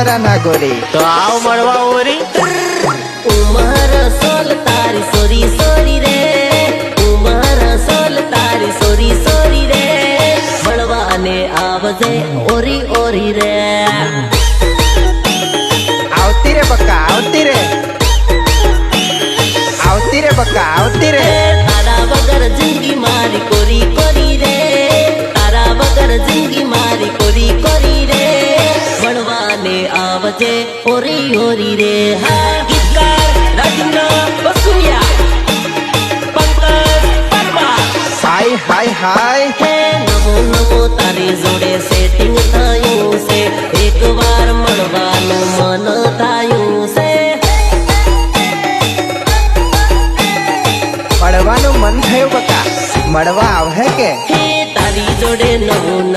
મારા ના ગોરી તો આવ મળવા ઓરી ઉમર સોલ તારી સોરી સોરી રે ઉમર સોલ તારી સોરી સોરી રે મળવાને આવજે ઓરી ઓરી રે આવતી રે બકા આવતી રે આવતી રે બકા આવતી રે તારા વગર જિંદગી મારી કોરી કોરી રે તારા વગર જિંદગી મારી કોરી કોરી રે મળવાને આવજે ઓરી ઓરી રે હા ગીતકાર રાજના બસુયા પંકજ પરમાર હાય હાય હાય હે નવો નવો તારી જોડે સેટિંગ થયું છે એકવાર મળવાનું મન થયું છે મળવાનું મન થયું બકા મળવા આવે કે હે તારી જોડે નવું